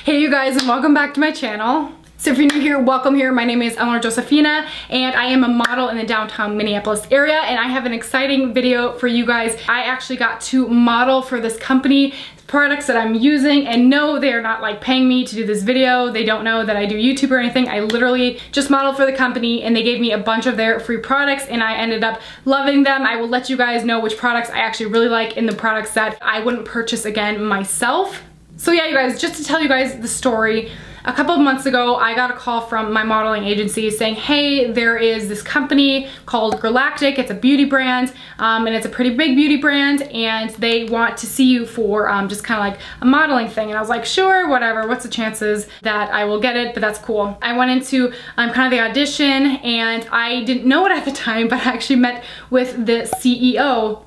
Hey you guys, and welcome back to my channel. So if you're new here, welcome here. My name is Eleanor Josefina and I am a model in the downtown Minneapolis area, and I have an exciting video for you guys. I actually got to model for this company, products that I'm using, and no, they are not like paying me to do this video. They don't know that I do YouTube or anything. I literally just modeled for the company and they gave me a bunch of their free products and I ended up loving them. I will let you guys know which products I actually really like and the products that I wouldn't purchase again myself. So yeah, you guys, just to tell you guys the story, a couple of months ago, I got a call from my modeling agency saying, hey, there is this company called Girlactik. It's a beauty brand, and it's a pretty big beauty brand, and they want to see you for just kind of like a modeling thing. And I was like, sure, whatever. What's the chances that I will get it? But that's cool. I went into kind of the audition, and I didn't know it at the time, but I actually met with the CEO.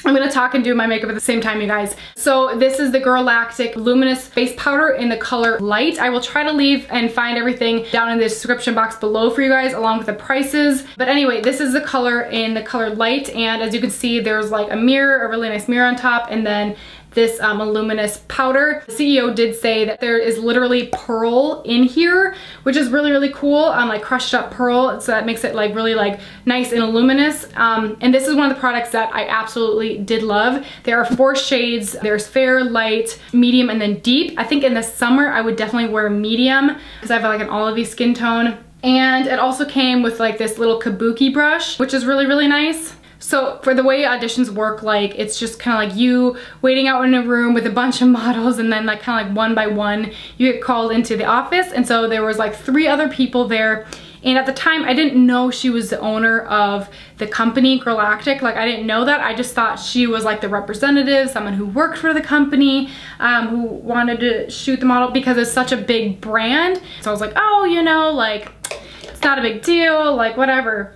I'm gonna talk and do my makeup at the same time, you guys. So this is the Girlactik Luminous Face Powder in the color Light. I will try to leave and find everything down in the description box below for you guys, along with the prices. But anyway, this is the color in the color Light, and as you can see, there's like a mirror, a really nice mirror on top, and then this luminous powder. The CEO did say that there is literally pearl in here, which is really, really cool, like crushed up pearl, so that makes it like really like nice and luminous. And this is one of the products that I absolutely did love. There are 4 shades. There's fair, light, medium, and then deep. I think in the summer I would definitely wear medium because I have like an olivey skin tone. And it also came with like this little kabuki brush, which is really, really nice. So for the way auditions work, like it's just kind of like you waiting out in a room with a bunch of models, and then like kind of like one by one you get called into the office. And so there was like 3 other people there, and at the time I didn't know she was the owner of the company Girlactik. Like I didn't know that. I just thought she was like the representative, someone who worked for the company, who wanted to shoot the model because it's such a big brand. So I was like, oh, you know, like it's not a big deal, like whatever.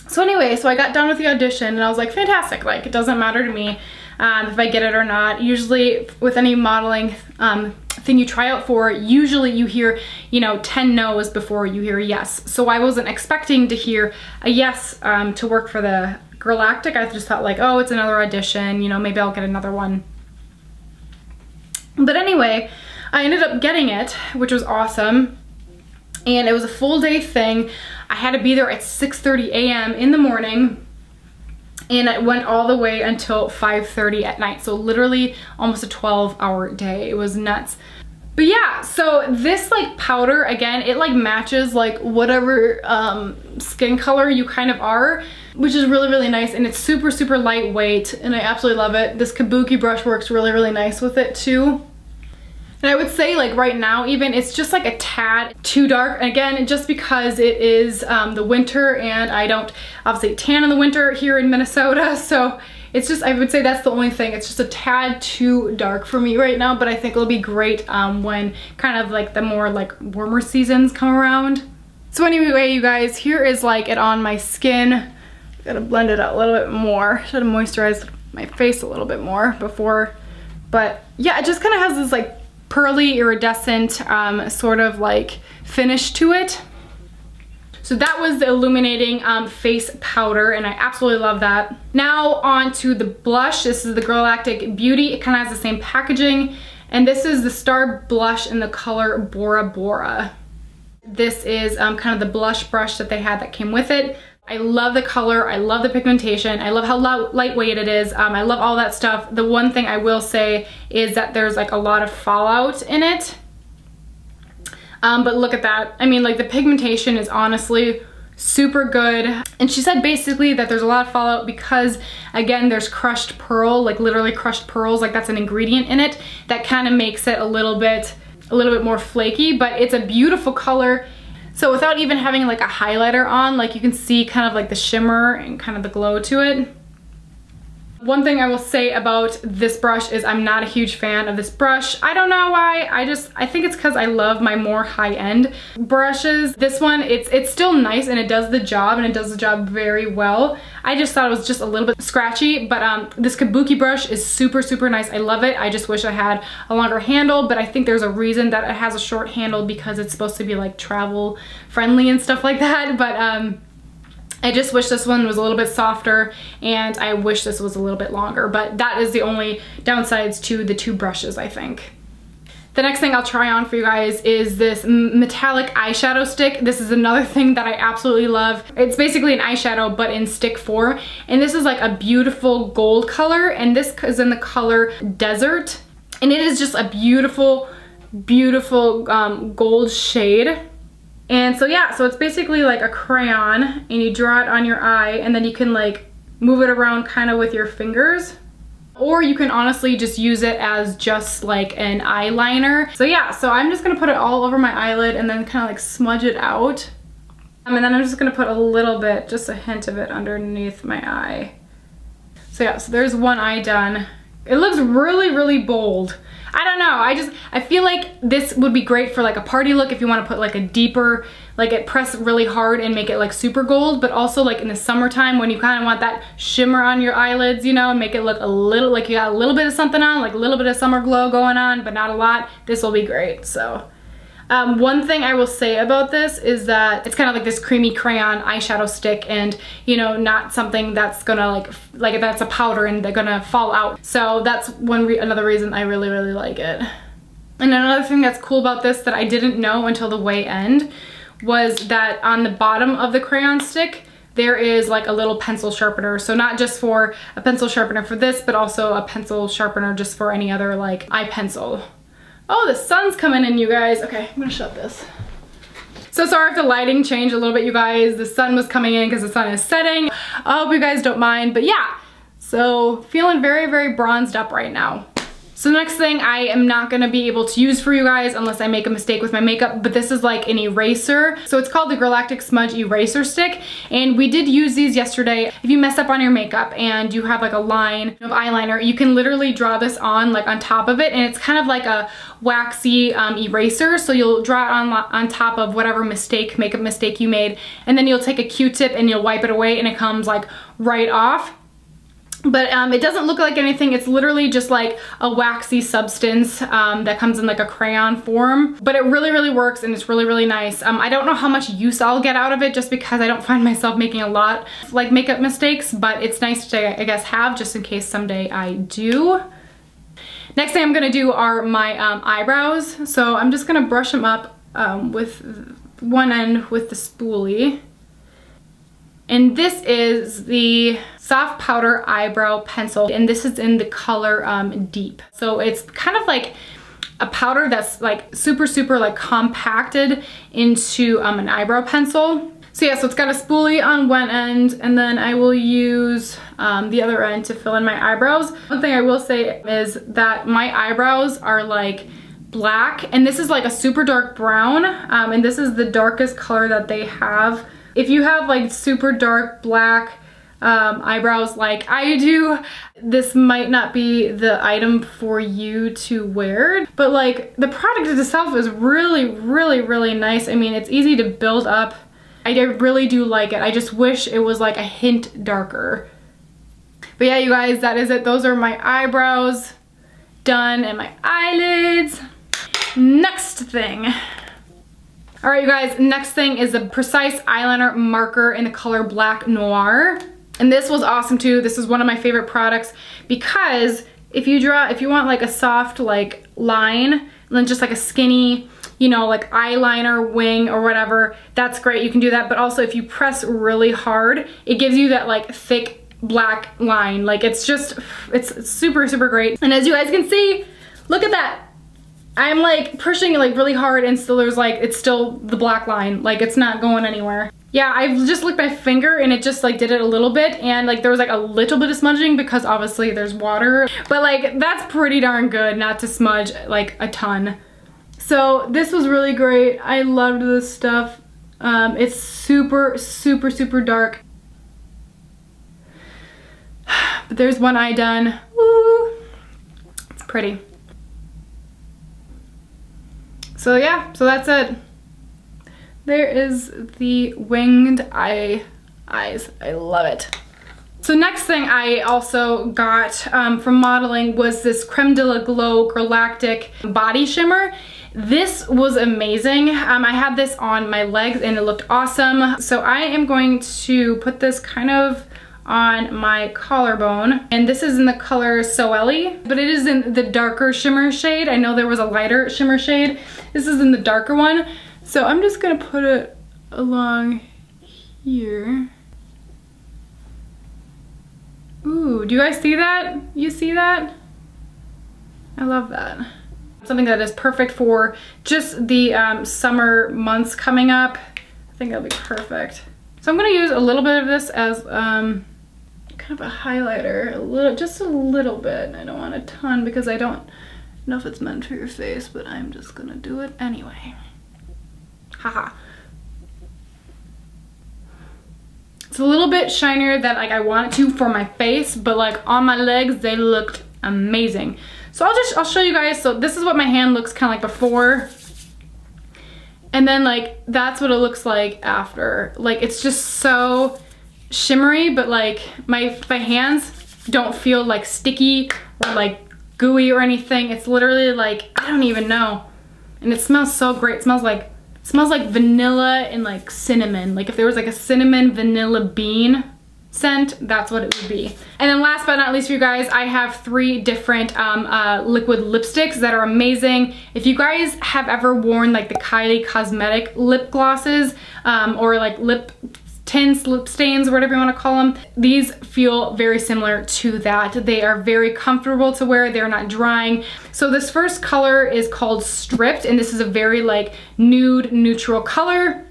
So anyway, so I got done with the audition and I was like, fantastic, like it doesn't matter to me if I get it or not. Usually with any modeling thing you try out for, usually you hear, you know, 10 no's before you hear a yes. So I wasn't expecting to hear a yes to work for the Girlactik. I just thought like, oh, it's another audition, you know, maybe I'll get another one. But anyway, I ended up getting it, which was awesome. And it was a full day thing. I had to be there at 6:30 a.m. in the morning, and it went all the way until 5:30 at night. So literally almost a 12-hour day. It was nuts. But yeah, so this like powder, again, it like matches like whatever skin color you kind of are, which is really, really nice. And it's super, super lightweight, and I absolutely love it. This kabuki brush works really, really nice with it too. And I would say like right now even, it's just like a tad too dark. Again, just because it is the winter and I don't obviously tan in the winter here in Minnesota. So it's just, I would say that's the only thing. It's just a tad too dark for me right now, but I think it'll be great when kind of like the more like warmer seasons come around. So anyway, you guys, here is like it on my skin. Gotta blend it out a little bit more. Should have moisturized my face a little bit more before. But yeah, it just kind of has this like pearly iridescent sort of like finish to it. So that was the illuminating face powder, and I absolutely love that. Now on to the blush. This is the Girlactik Beauty. It kind of has the same packaging, and this is the Star Blush in the color Bora Bora. This is kind of the blush brush that they had that came with it. I love the color, I love the pigmentation, I love how lightweight it is, I love all that stuff. The one thing I will say is that there's like a lot of fallout in it. But look at that. I mean, like the pigmentation is honestly super good. And she said basically that there's a lot of fallout because, again, there's crushed pearl, like literally crushed pearls, like that's an ingredient in it that kind of makes it a little bit more flaky, but it's a beautiful color. So without even having like a highlighter on, like you can see kind of like the shimmer and kind of the glow to it. One thing I will say about this brush is I'm not a huge fan of this brush. I don't know why. I think it's because I love my more high-end brushes. This one, it's still nice and it does the job, and it does the job very well. I just thought it was just a little bit scratchy, but this kabuki brush is super, super nice. I love it. I just wish I had a longer handle, but I think there's a reason that it has a short handle because it's supposed to be like travel friendly and stuff like that. But I just wish this one was a little bit softer, and I wish this was a little bit longer, but that is the only downsides to the 2 brushes, I think. The next thing I'll try on for you guys is this metallic eyeshadow stick. This is another thing that I absolutely love. It's basically an eyeshadow but in stick form. And this is like a beautiful gold color, and this is in the color Desert. And it is just a beautiful, beautiful gold shade. And so yeah, so it's basically like a crayon, and you draw it on your eye, and then you can like move it around kind of with your fingers. Or you can honestly just use it as just like an eyeliner. So yeah, so I'm just gonna put it all over my eyelid and then kind of like smudge it out. And then I'm just gonna put a little bit, just a hint of it underneath my eye. So yeah, so there's one eye done. It looks really, really bold. I don't know, I feel like this would be great for like a party look if you want to put like a deeper, like it press really hard and make it like super gold, but also like in the summertime when you kind of want that shimmer on your eyelids, you know, and make it look a little like you got a little bit of something on, like a little bit of summer glow going on, but not a lot. This will be great. So one thing I will say about this is that it's kind of like this creamy crayon eyeshadow stick, and you know, not something that's gonna like that's a powder and they're gonna fall out. So that's another reason I really, really like it. And another thing that's cool about this that I didn't know until the way end was that on the bottom of the crayon stick there is like a little pencil sharpener. So not just for a pencil sharpener for this, but also a pencil sharpener just for any other like eye pencil. Oh, the sun's coming in, you guys. Okay, I'm gonna shut this. So sorry if the lighting changed a little bit, you guys. The sun was coming in because the sun is setting. I hope you guys don't mind, but yeah. So feeling very, very bronzed up right now. So the next thing I am not gonna be able to use for you guys unless I make a mistake with my makeup, but this is like an eraser. So it's called the Girlactik Smudge Eraser Stick, and we did use these yesterday. If you mess up on your makeup and you have like a line of eyeliner, you can literally draw this on like on top of it, and it's kind of like a waxy eraser. So you'll draw it on top of whatever makeup mistake you made, and then you'll take a Q-tip and you'll wipe it away and it comes like right off. But it doesn't look like anything. It's literally just like a waxy substance that comes in like a crayon form. But it really, really works, and it's really, really nice. I don't know how much use I'll get out of it just because I don't find myself making a lot of like makeup mistakes, but it's nice to, I guess, have just in case someday I do. Next thing I'm gonna do are my eyebrows. So I'm just gonna brush them up with one end with the spoolie. And this is the Soft Powder Eyebrow Pencil, and this is in the color Deep. So it's kind of like a powder that's like super, super like compacted into an eyebrow pencil. So yeah, so it's got a spoolie on one end, and then I will use the other end to fill in my eyebrows. One thing I will say is that my eyebrows are like black, and this is like a super dark brown, and this is the darkest color that they have. If you have like super dark black eyebrows like I do, this might not be the item for you to wear. But like the product itself is really, really, really nice. I mean, it's easy to build up. I really do like it. I just wish it was like a hint darker. But yeah, you guys, that is it. Those are my eyebrows done and my eyelids. Next thing. All right, you guys, next thing is a Precise eyeliner marker in the color Black Noir. And this was awesome too. This is one of my favorite products because if you want like a soft like line, and then just like a skinny, you know, like eyeliner wing or whatever, that's great. You can do that. But also if you press really hard, it gives you that like thick black line. Like it's super, super great. And as you guys can see, look at that. I'm like pushing like really hard and still there's like, it's still the black line. Like it's not going anywhere. Yeah, I've just licked my finger and it just like did it a little bit, and like there was like a little bit of smudging because obviously there's water. But like that's pretty darn good not to smudge like a ton. So this was really great. I loved this stuff. It's super, super, super dark. But there's one eye done. Woo! It's pretty. So yeah, so that's it. There is the winged eyes. I love it. So next thing I also got from modeling was this Creme de la Glow Girlactik body shimmer. This was amazing. I had this on my legs and it looked awesome. So I am going to put this kind of on my collarbone. And this is in the color Soelli, but it is in the darker shimmer shade. I know there was a lighter shimmer shade. This is in the darker one. So I'm just gonna put it along here. Ooh, do you guys see that? You see that? I love that. Something that is perfect for just the summer months coming up. I think that'll be perfect. So I'm gonna use a little bit of this as kind of a highlighter, just a little bit. I don't want a ton because I don't know if it's meant for your face, but I'm just gonna do it anyway. Haha. It's a little bit shinier than like I want it to for my face, but like on my legs, they looked amazing. So I'll show you guys. So this is what my hand looks kind of like before. And then like, that's what it looks like after. Like, it's just so shimmery, but like my hands don't feel like sticky or like gooey or anything. It's literally like, I don't even know. And it smells so great. It smells like vanilla and like cinnamon. Like if there was like a cinnamon vanilla bean scent, that's what it would be. And then last but not least for you guys, I have 3 different liquid lipsticks that are amazing. If you guys have ever worn like the Kylie Cosmetic lip glosses or like lip tints, lip stains, whatever you want to call them, these feel very similar to that. They are very comfortable to wear. They're not drying. So this first color is called Stripped, and this is a very like nude neutral color.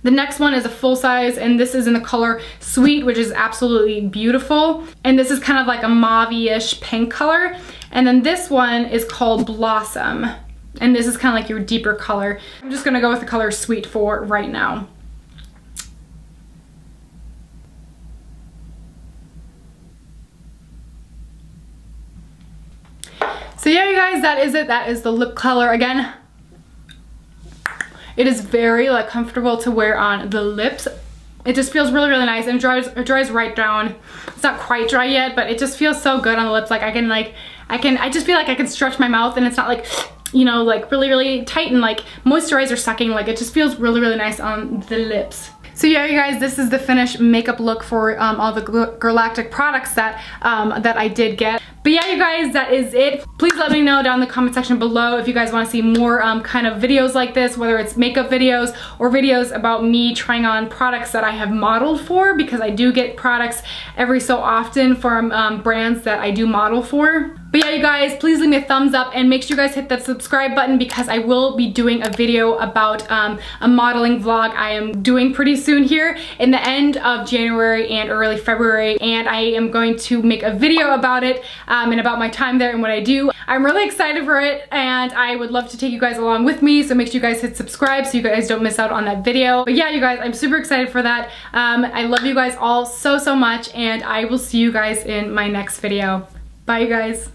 The next one is a full size, and this is in the color Sweet, which is absolutely beautiful. And this is kind of like a mauve-ish pink color. And then this one is called Blossom, and this is kind of like your deeper color. I'm just gonna go with the color Sweet for right now. So yeah, you guys, that is it. That is the lip color. Again, it is very like comfortable to wear on the lips. It just feels really, really nice, and it dries right down. It's not quite dry yet, but it just feels so good on the lips. Like I just feel like I can stretch my mouth, and it's not like, you know, like really, really tight and like moisturizer sucking. Like it just feels really, really nice on the lips. So yeah, you guys, this is the finished makeup look for all the Girlactik products that I did get. But yeah, you guys, that is it. Please let me know down in the comment section below if you guys want to see more kind of videos like this, whether it's makeup videos or videos about me trying on products that I have modeled for, because I do get products every so often from brands that I do model for. But yeah, you guys, please leave me a thumbs up and make sure you guys hit that subscribe button, because I will be doing a video about a modeling vlog I am doing pretty soon here in the end of January and early February, and I am going to make a video about it and about my time there and what I do. I'm really excited for it, and I would love to take you guys along with me, so make sure you guys hit subscribe so you guys don't miss out on that video. But yeah, you guys, I'm super excited for that. I love you guys all so, so much, and I will see you guys in my next video. Bye, you guys.